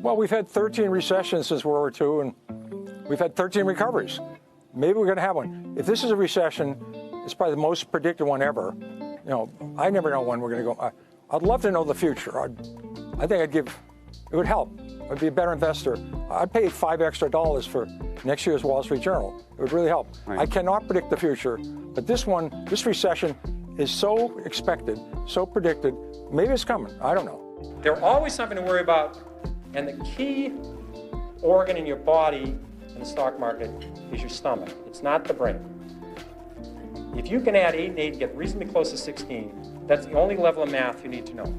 Well, we've had 13 recessions since World War II, and we've had 13 recoveries. Maybe we're going to have one. If this is a recession, it's probably the most predicted one ever. You know, I never know when we're going to go. I'd love to know the future. I think it would help. I'd be a better investor. I'd pay $5 extra for next year's Wall Street Journal. It would really help. Right. I cannot predict the future, but this recession is so expected, so predicted. Maybe it's coming. I don't know. There's always something to worry about, and the key organ in your body in the stock market is your stomach. It's not the brain. If you can add 8 and 8 and get reasonably close to 16, that's the only level of math you need to know.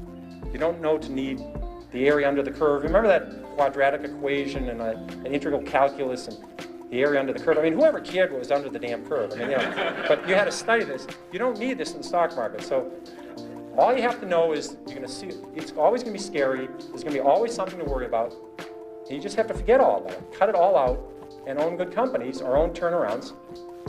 You don't know to need the area under the curve. Remember that quadratic equation and an integral calculus and the area under the curve? I mean, whoever cared what was under the damn curve? I mean, you know, but you had to study this. You don't need this in the stock market. So all you have to know is you're going to see it's always going to be scary. There's going to be always something to worry about. And you just have to forget all that. Cut it all out and own good companies or own turnarounds.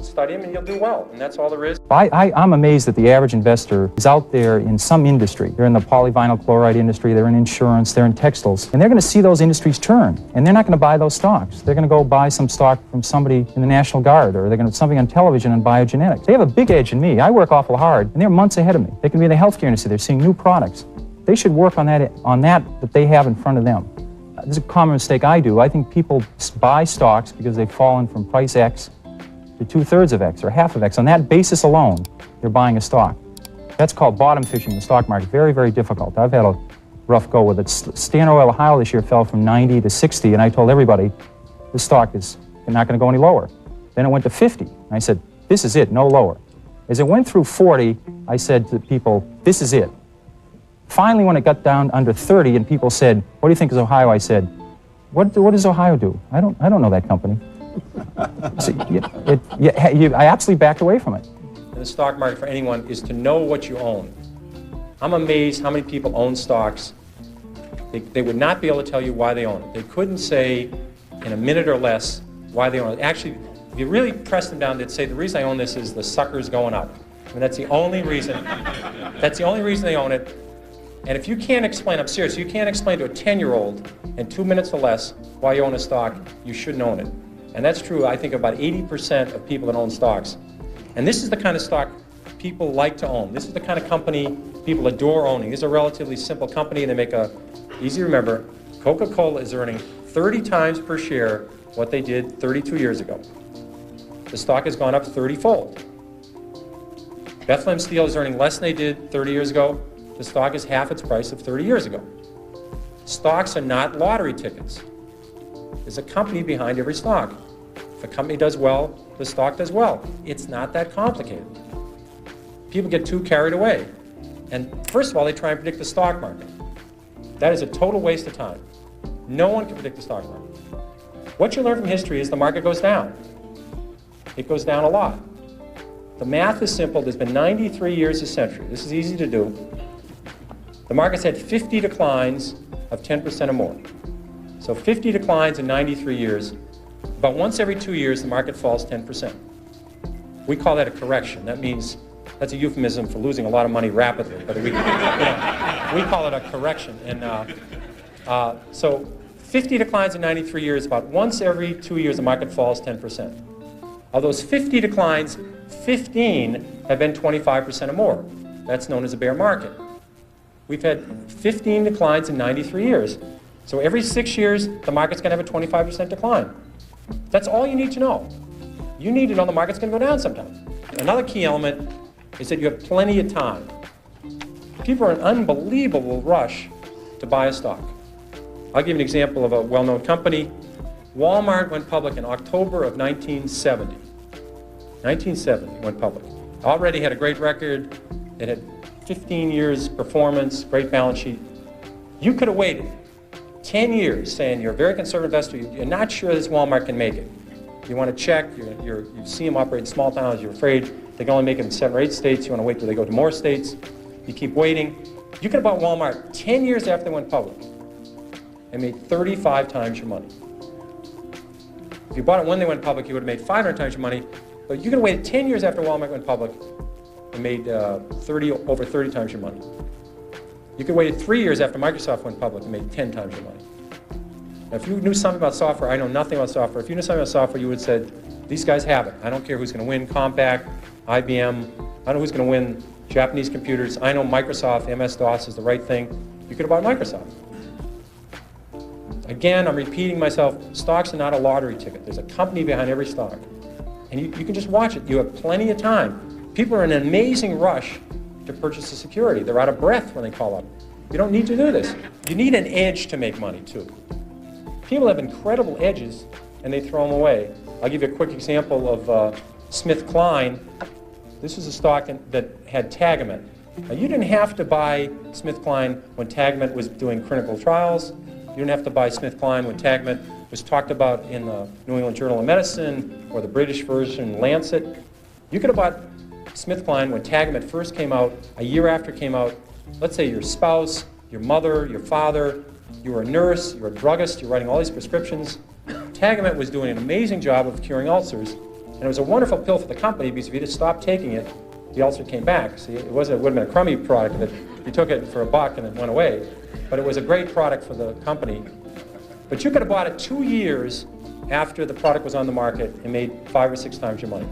Study them and you'll do well, and that's all there is. I'm amazed that the average investor is out there in some industry. They're in the polyvinyl chloride industry, they're in insurance, they're in textiles, and they're going to see those industries turn, and they're not going to buy those stocks. They're going to go buy some stock from somebody in the National Guard, or they're going to something on television on biogenetics. They have a big edge in me. I work awful hard, and they're months ahead of me. They can be in the healthcare industry. They're seeing new products. They should work on that they have in front of them. This is a common mistake I do. I think people buy stocks because they've fallen from price X to 2/3 of X or half of X. On that basis alone, they're buying a stock. That's called bottom fishing in the stock market. Very, very difficult. I've had a rough go with it. Standard Oil Ohio this year fell from 90 to 60, and I told everybody, this stock is not going to go any lower. Then it went to 50. I said, this is it, no lower. As it went through 40, I said to people, this is it. Finally, when it got down under 30 and people said, what do you think is Ohio? I said, what does Ohio do? I don't know that company. So, I absolutely backed away from it. In the stock market for anyone is to know what you own. I'm amazed how many people own stocks. They would not be able to tell you why they own it. They couldn't say in a minute or less why they own it. Actually, if you really press them down, they'd say the reason I own this is the sucker's going up. I mean, that's the only reason. That's the only reason they own it. And if you can't explain, I'm serious, you can't explain to a 10-year-old in 2 minutes or less why you own a stock, you shouldn't own it. And that's true, I think, about 80% of people that own stocks. And this is the kind of stock people like to own. This is the kind of company people adore owning. This is a relatively simple company. They make easy to remember, Coca-Cola is earning 30 times per share what they did 32 years ago. The stock has gone up 30-fold. Bethlehem Steel is earning less than they did 30 years ago. The stock is half its price of 30 years ago. Stocks are not lottery tickets. There's a company behind every stock. If a company does well, the stock does well. It's not that complicated. People get too carried away. And first of all, they try and predict the stock market. That is a total waste of time. No one can predict the stock market. What you learn from history is the market goes down. It goes down a lot. The math is simple. There's been 93 years this century. This is easy to do. The market's had 50 declines of 10% or more. So 50 declines in 93 years. About once every 2 years, the market falls 10%. We call that a correction. That means that's a euphemism for losing a lot of money rapidly. But we call it a correction. And so 50 declines in 93 years. About once every 2 years, the market falls 10%. Of those 50 declines, 15 have been 25% or more. That's known as a bear market. We've had 15 declines in 93 years. So every 6 years, the market's going to have a 25% decline. That's all you need to know. You need to know the market's going to go down sometime. Another key element is that you have plenty of time. People are in an unbelievable rush to buy a stock. I'll give you an example of a well-known company. Walmart went public in October of 1970. 1970 went public. Already had a great record. It had 15 years performance, great balance sheet. You could have waited 10 years saying you're a very conservative investor, you're not sure this Walmart can make it. You want to check, you see them operate in small towns, you're afraid they can only make it in 7 or 8 states, you want to wait till they go to more states, you keep waiting. You could have bought Walmart 10 years after they went public and made 35 times your money. If you bought it when they went public, you would have made 500 times your money, but you could have waited 10 years after Walmart went public and made over 30 times your money. You could have waited 3 years after Microsoft went public and made 10 times your money. If you knew something about software, I know nothing about software. If you knew something about software, you would have said, these guys have it. I don't care who's going to win, Compaq, IBM. I know who's going to win Japanese computers. I know Microsoft, MS-DOS is the right thing. You could have bought Microsoft. Again, I'm repeating myself, stocks are not a lottery ticket. There's a company behind every stock. And you can just watch it. You have plenty of time. People are in an amazing rush to purchase a security. They're out of breath when they call up. You don't need to do this. You need an edge to make money, too. People have incredible edges, and they throw them away. I'll give you a quick example of SmithKline. This is a stock that had Tagamet. Now, you didn't have to buy SmithKline when Tagamet was doing clinical trials. You didn't have to buy SmithKline when Tagamet was talked about in the New England Journal of Medicine or the British version, Lancet. You could have bought SmithKline when Tagamet first came out, a year after it came out. Let's say your spouse, your mother, your father, you were a nurse, you were a druggist, you're writing all these prescriptions. Tagamet was doing an amazing job of curing ulcers, and it was a wonderful pill for the company because if you just stopped taking it, the ulcer came back. See, it would have been a crummy product that you took it for $1 and it went away, but it was a great product for the company. But you could have bought it 2 years after the product was on the market and made 5 or 6 times your money.